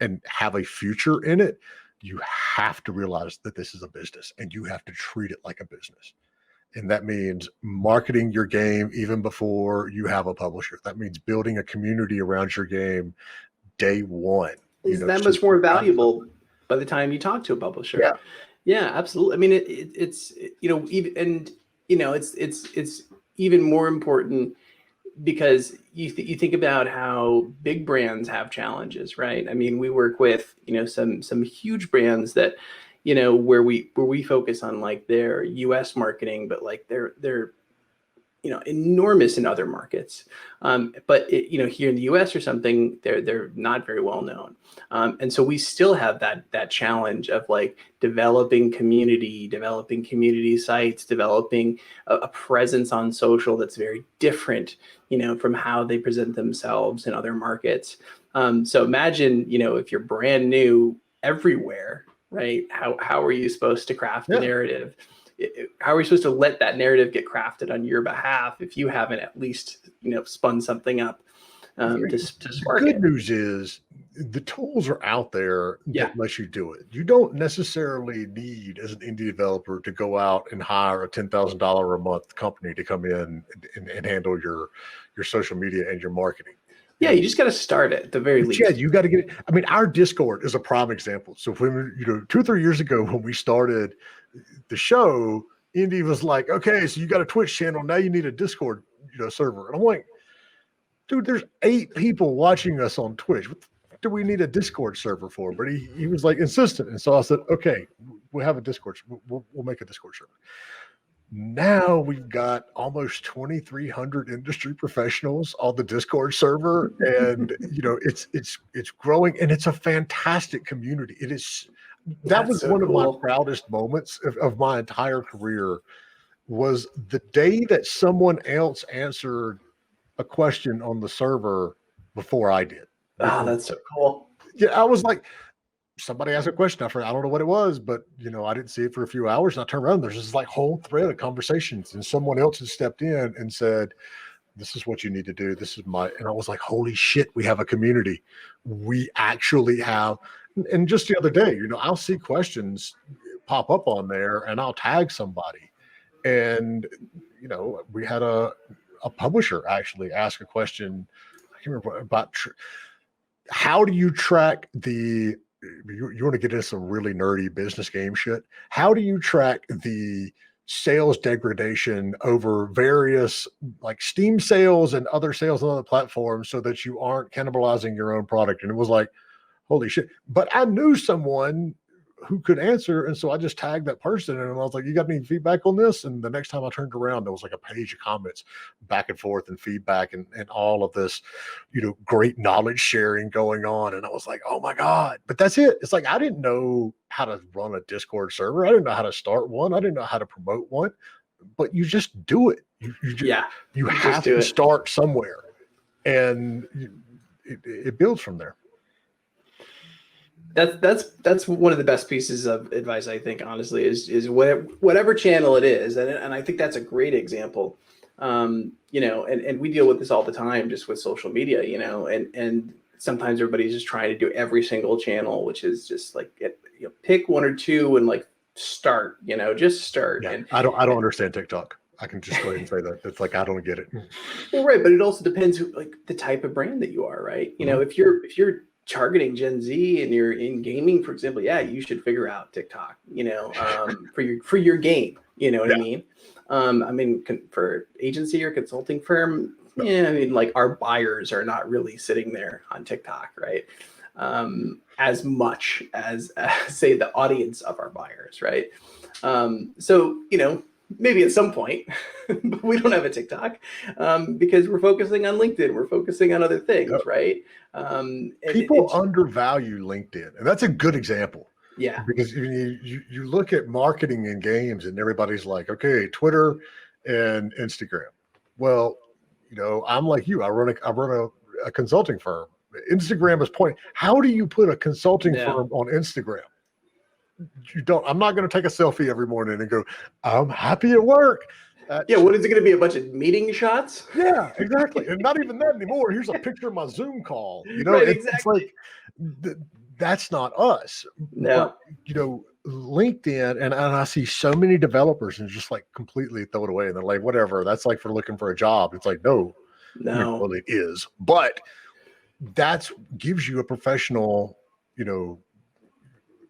and have a future in it, you have to realize that this is a business and you have to treat it like a business. And that means marketing your game even before you have a publisher. That means building a community around your game day one. Is that much more valuable by the time you talk to a publisher? Yeah, absolutely. I mean, it's it's even more important because you think about how big brands have challenges, right? I mean, we work with some huge brands that where we focus on like their U.S. marketing, but like they're enormous in other markets. But here in the U.S. or something, they're not very well known. And so we still have that challenge of like developing community sites, developing a presence on social that's very different, from how they present themselves in other markets. So imagine, if you're brand new everywhere, right? How are you supposed to craft the narrative? How are we supposed to let that narrative get crafted on your behalf if you haven't at least spun something up to spark Good it. news is the tools are out there Yeah. that let you do it. You don't necessarily need, as an indie developer, to go out and hire a $10,000 a month company to come in and handle your social media and your marketing. Yeah, you just got to start it at the very least. Yeah, you got to get it. I mean, our Discord is a prime example. So when 2 or 3 years ago when we started the show, Indy was like, "Okay, so you got a Twitch channel. Now you need a Discord, server." And I'm like, "Dude, there's 8 people watching us on Twitch. What do we need a Discord server for?" But he was like insistent, and so I said, "Okay, we'll have a Discord. We'll make a Discord server." Now we've got almost 2,300 industry professionals on the Discord server, and it's growing, and it's a fantastic community. It is. That was so one cool. of my proudest moments of my entire career. Was the day that someone else answered a question on the server before I did. Oh, that's so cool. Yeah, I was like, somebody asked a question. I don't know what it was, but I didn't see it for a few hours. And I turned around, there's this like whole thread of conversations, and someone else had stepped in and said, "This is what you need to do. This is and I was like, holy shit, we have a community. We actually have." And just the other day, I'll see questions pop up on there and I'll tag somebody. And, we had a publisher actually ask a question. I can't remember about how do you track you want to get into some really nerdy business game shit. How do you track the sales degradation over various like Steam sales and other sales on other platforms so that you aren't cannibalizing your own product? And it was like, holy shit. But I knew someone who could answer. And so I just tagged that person and I was like, "You got any feedback on this?" And the next time I turned around, there was like a page of comments back and forth and feedback and all of this, great knowledge sharing going on. And I was like, oh my God. But that's it. It's like, I didn't know how to run a Discord server. I didn't know how to start one. I didn't know how to promote one, but you just do it. You have to start somewhere, and it builds from there. That's one of the best pieces of advice, I think, honestly, is whatever channel it is, and I think that's a great example. And we deal with this all the time, just with social media, and sometimes everybody's just trying to do every single channel, which is just like pick one or two and like start, just start. Yeah, and I don't understand TikTok. I can just go ahead and say that. It's like, I don't get it. Well, right, but it also depends like the type of brand that you are, right? If you're targeting Gen Z and you're in gaming, for example, yeah, you should figure out TikTok, for your game, what I mean? For agency or consulting firm, like our buyers are not really sitting there on TikTok, right? As much as say the audience of our buyers, right? So, maybe at some point, but we don't have a TikTok because we're focusing on LinkedIn. We're focusing on other things, right? People undervalue LinkedIn, and that's a good example. Yeah, because you look at marketing in games, and everybody's like, okay, Twitter and Instagram. Well, I'm like you. I run a consulting firm. Instagram is point. How do you put a consulting firm on Instagram? You don't. I'm not going to take a selfie every morning and go, "I'm happy at work." What is it going to be? A bunch of meeting shots? Yeah, exactly. And not even that anymore. Here's a picture of my Zoom call. Right, it's exactly. like that's not us. No. But, LinkedIn, and I see so many developers and just like completely throw it away. And they're like, whatever. That's like for looking for a job. It's like, no. Well, it is. But that's gives you a professional,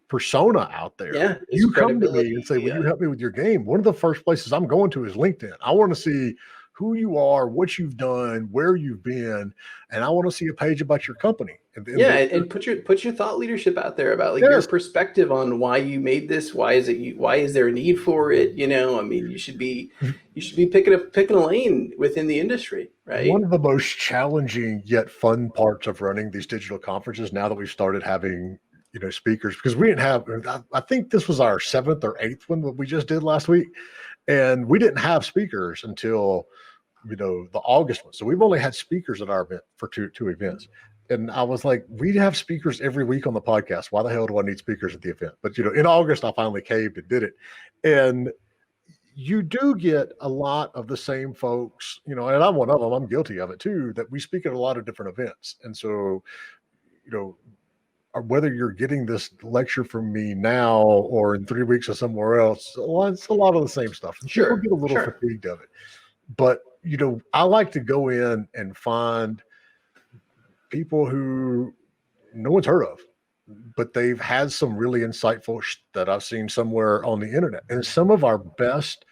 persona out there. Yeah, you come to me and say, "Will you help me with your game?" One of the first places I'm going to is LinkedIn. I want to see who you are, what you've done, where you've been, and I want to see a page about your company. And put your thought leadership out there about your perspective on why you made this. Why is there a need for it? You should be picking a lane within the industry, right? One of the most challenging yet fun parts of running these digital conferences, now that we've started having speakers, because we didn't have, I think this was our 7th or 8th one that we just did last week, and we didn't have speakers until the August one. So we've only had speakers at our event for two events. And I was like, we have speakers every week on the podcast. Why the hell do I need speakers at the event? But in August I finally caved and did it. And you do get a lot of the same folks, and I'm one of them, I'm guilty of it too, that we speak at a lot of different events. And so, whether you're getting this lecture from me now or in 3 weeks or somewhere else, it's a lot of the same stuff. And people get a little fatigued of it. But, I like to go in and find people who no one's heard of, but they've had some really insightful that I've seen somewhere on the internet. And some of our best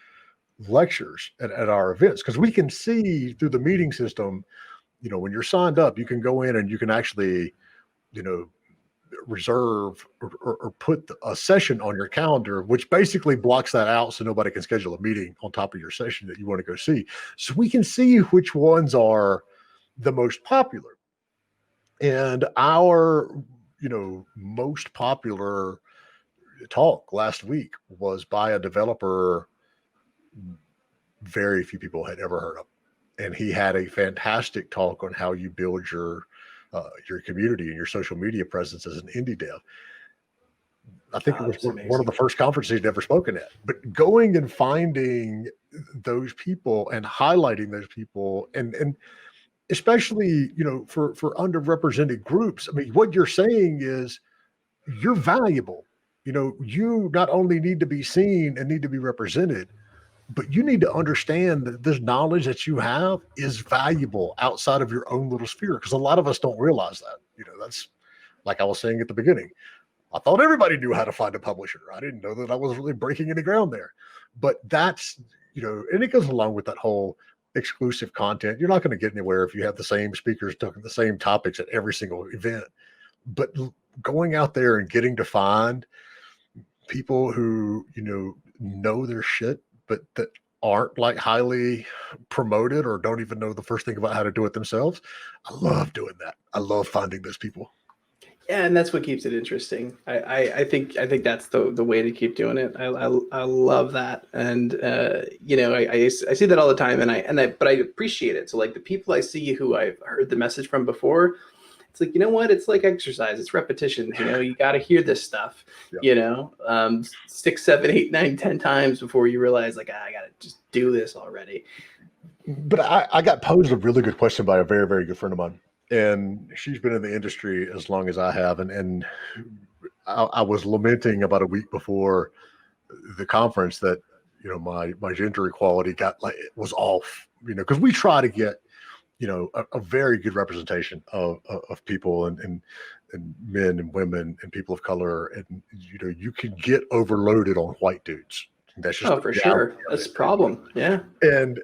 lectures at our events, because we can see through the meeting system, when you're signed up, you can go in and you can actually, reserve or put a session on your calendar, which basically blocks that out so nobody can schedule a meeting on top of your session that you want to go see. So we can see which ones are the most popular. And our, most popular talk last week was by a developer very few people had ever heard of. And he had a fantastic talk on how you build your community and your social media presence as an indie dev. I think it was one of the first conferences he'd ever spoken at. But going and finding those people and highlighting those people, and especially, for underrepresented groups. I mean, what you're saying is you're valuable. You not only need to be seen and need to be represented, but you need to understand that this knowledge that you have is valuable outside of your own little sphere, because a lot of us don't realize that. That's like I was saying at the beginning. I thought everybody knew how to find a publisher. I didn't know that I was really breaking any ground there. But that's, and it goes along with that whole exclusive content. You're not going to get anywhere if you have the same speakers talking the same topics at every single event. But going out there and getting to find people who, know their shit, but that aren't like highly promoted or don't even know the first thing about how to do it themselves. I love doing that. I love finding those people. Yeah, and that's what keeps it interesting. I think that's the way to keep doing it. I love that, and I see that all the time, but I appreciate it. So like the people I see who I've heard the message from before, it's like, what? It's like exercise. It's repetition. You got to hear this stuff. Yep. 6, 7, 8, 9, 10 times before you realize like I got to just do this already. But I got posed a really good question by a very, very good friend of mine. And she's been in the industry as long as I have. And I was lamenting about a week before the conference that, my gender equality was off, because we try to get, a very good representation of people and men and women and people of color. And, you can get overloaded on white dudes. That's just for sure. That's a problem. Yeah. And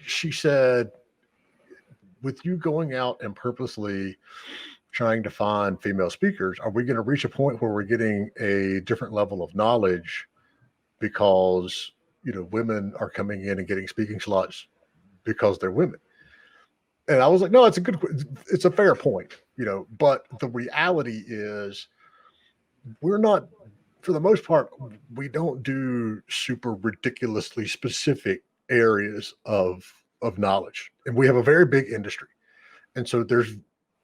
she said, with you going out and purposely trying to find female speakers, are we going to reach a point where we're getting a different level of knowledge because, women are coming in and getting speaking slots because they're women? And I was like, no, it's a fair point, but the reality is we're not, for the most part, we don't do super ridiculously specific areas of knowledge. And we have a very big industry. And so there's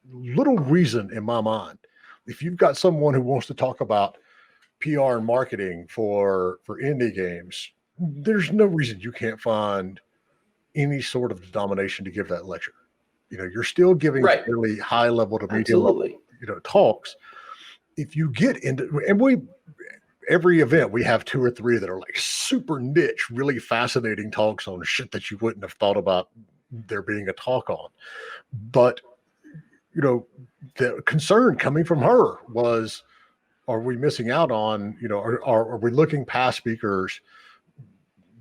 little reason in my mind, if you've got someone who wants to talk about PR and marketing for indie games, there's no reason you can't find any sort of denomination to give that lecture. You're still giving really high level to medium level, talks. If you get into, and every event we have 2 or 3 that are like super niche, really fascinating talks on shit that you wouldn't have thought about there being a talk on. But, the concern coming from her was, are we missing out on, are we looking past speakers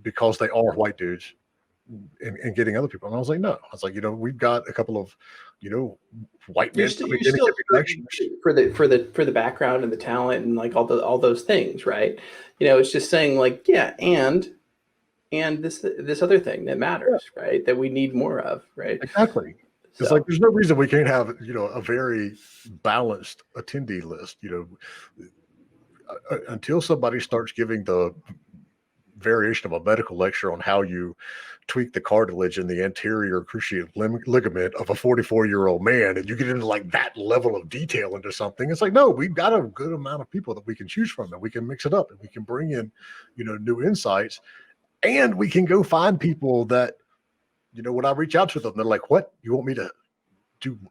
because they are white dudes and getting other people? And I was like, no. I was like, we've got a couple of, white men for the background and the talent and like all those things, right? It's just saying like, yeah, and this other thing that matters, right? That we need more of, right? Exactly. It's like there's no reason we can't have a very balanced attendee list. Until somebody starts giving the variation of a medical lecture on how you tweak the cartilage in the anterior cruciate ligament of a 44-year-old man, and you get into like that level of detail into something, it's like, no, we've got a good amount of people that we can choose from, and we can mix it up, and we can bring in new insights And we can go find people that, when I reach out to them, they're like, what? You want me to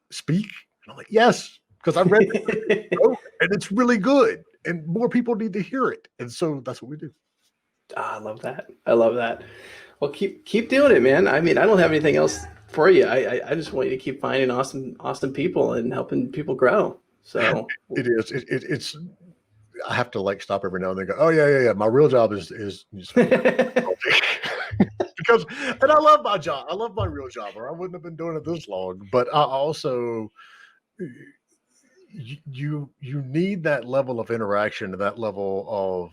speak? And I'm like, yes, because I read it and it's really good and more people need to hear it. And so that's what we do. I love that. I love that. Well, keep doing it, man. I mean, I don't have anything else for you. I just want you to keep finding awesome people and helping people grow. So it is. It's. I have to like stop every now and then. And go, oh yeah. My real job is because, and I love my job. I love my real job, or I wouldn't have been doing it this long. But I also, you need that level of interaction, that level of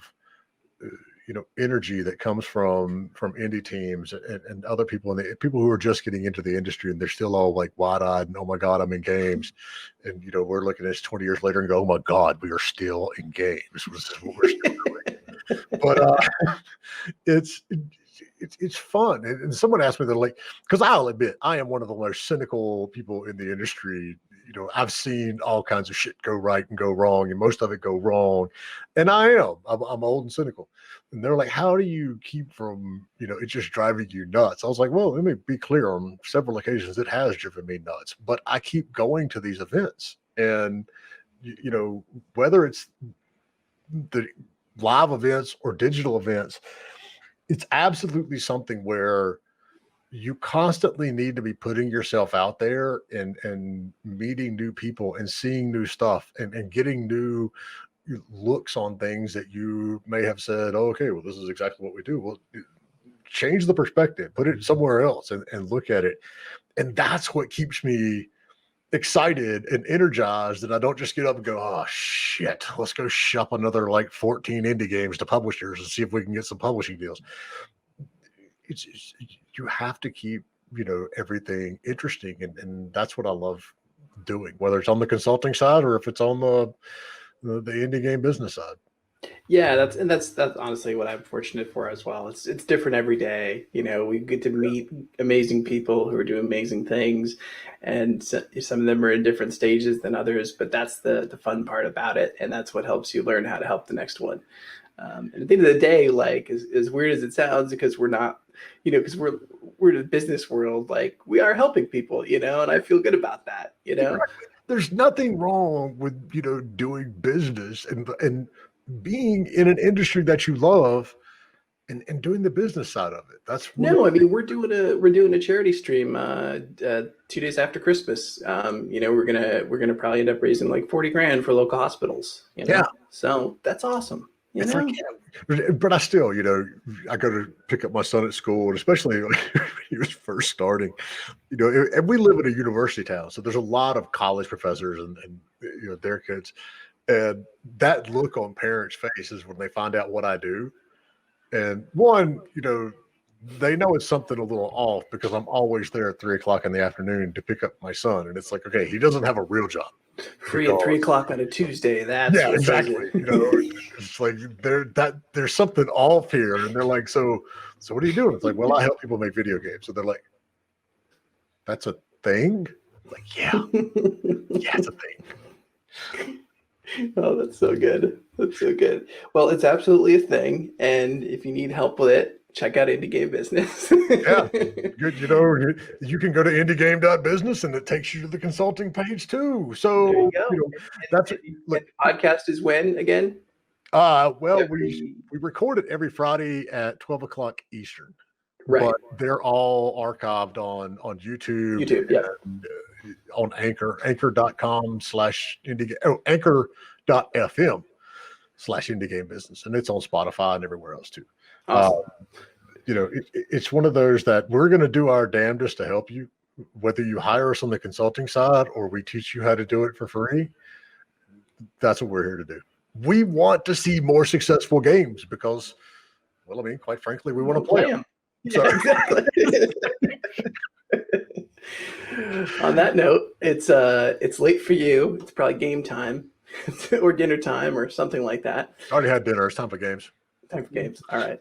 energy that comes from indie teams and other people, and people who are just getting into the industry, and they're still all like wide-eyed and, oh my God, I'm in games. And we're looking at this 20 years later and go, oh my God, we are still in games. This is what we're still doing. But it's fun. And someone asked me, they're like, because I'll admit I am one of the most cynical people in the industry. I've seen all kinds of shit go right and go wrong, and most of it go wrong. And I'm old and cynical. And they're like, how do you keep from, it just driving you nuts? I was like, well, let me be clear. On several occasions, it has driven me nuts, but I keep going to these events. And, whether it's the live events or digital events, it's absolutely something where you constantly need to be putting yourself out there and meeting new people and seeing new stuff and getting new looks on things that you may have said, oh, okay, well, this is exactly what we do. Well, change the perspective, put it somewhere else and look at it. And that's what keeps me excited and energized. And I don't just get up and go, oh shit, let's go shop another like 14 indie games to publishers and see if we can get some publishing deals. It's you have to keep everything interesting, and that's what I love doing, whether it's on the consulting side or if it's on the indie game business side. Yeah, that's honestly what I'm fortunate for as well. It's different every day. We get to meet amazing people who are doing amazing things, and some of them are in different stages than others. But that's the fun part about it, and that's what helps you learn how to help the next one. And at the end of the day, like as weird as it sounds, because we're not, because we're in the business world, like we are helping people, and I feel good about that. There's nothing wrong with doing business and being in an industry that you love and doing the business side of it. That's no, I mean we're doing a charity stream 2 days after Christmas. We're gonna probably end up raising like 40 grand for local hospitals. Yeah, so that's awesome. But I still, I go to pick up my son at school, and especially when he was first starting, and we live in a university town, so there's a lot of college professors and their kids, and that look on parents' faces when they find out what I do, and one, they know it's something a little off because I'm always there at 3:00 in the afternoon to pick up my son, and it's like, okay, he doesn't have a real job. Free at 3:00 on a Tuesday. That's exactly. It's like there's something off here, and they're like, so what are you doing? It's like, well, I help people make video games. So they're like, that's a thing? I'm like, yeah, it's a thing. Oh, that's so good. That's so good. Well, it's absolutely a thing, and if you need help with it, check out Indie Game Business. Yeah, good. You can go to indiegame.business and it takes you to the consulting page too. So that's it. Look, the podcast is when again? Well, we record it every Friday at 12:00 Eastern. Right. But they're all archived on YouTube. YouTube, yeah. And, on anchor.com/indie. Anchor.fm/indie game business, and it's on Spotify and everywhere else too. Awesome. It's one of those that we're going to do our damnedest to help you, whether you hire us on the consulting side or we teach you how to do it for free. That's what we're here to do. We want to see more successful games because, well, I mean, quite frankly, we want to play them. Yeah, exactly. On that note, it's late for you. It's probably game time or dinner time or something like that. I already had dinner. It's time for games. Time for games. All right.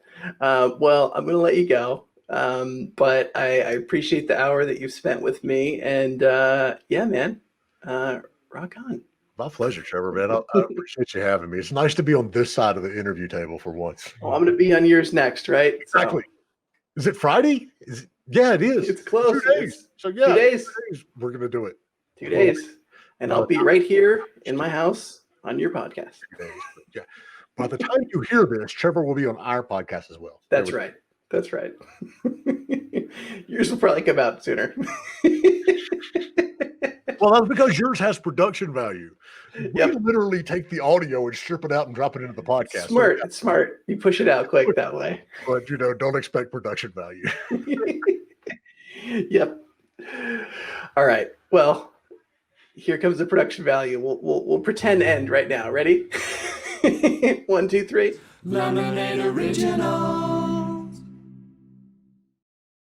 Well, I'm going to let you go. But I appreciate the hour that you've spent with me. And yeah, man, rock on. My pleasure, Trevor, man. I appreciate you having me. It's nice to be on this side of the interview table for once. Well, I'm going to be on yours next, right? Exactly. Is it Friday? Yeah, it is. It's close. 2 days. So yeah, 2 days. 2 days, we're gonna do it. 2 days. And I'll be right here in my house on your podcast. 2 days. Yeah. By the time you hear this, Trevor will be on our podcast as well. That's right. That's right. Yours will probably come out sooner. Well, that's because yours has production value. We Yep. literally take the audio and strip it out and drop it into the podcast. Smart. So, It's smart. You push it out quick that way. but don't expect production value. Yep. All right. Well, here comes the production value. We'll pretend end right now. Ready? 1, 2, 3. Lemonade Original.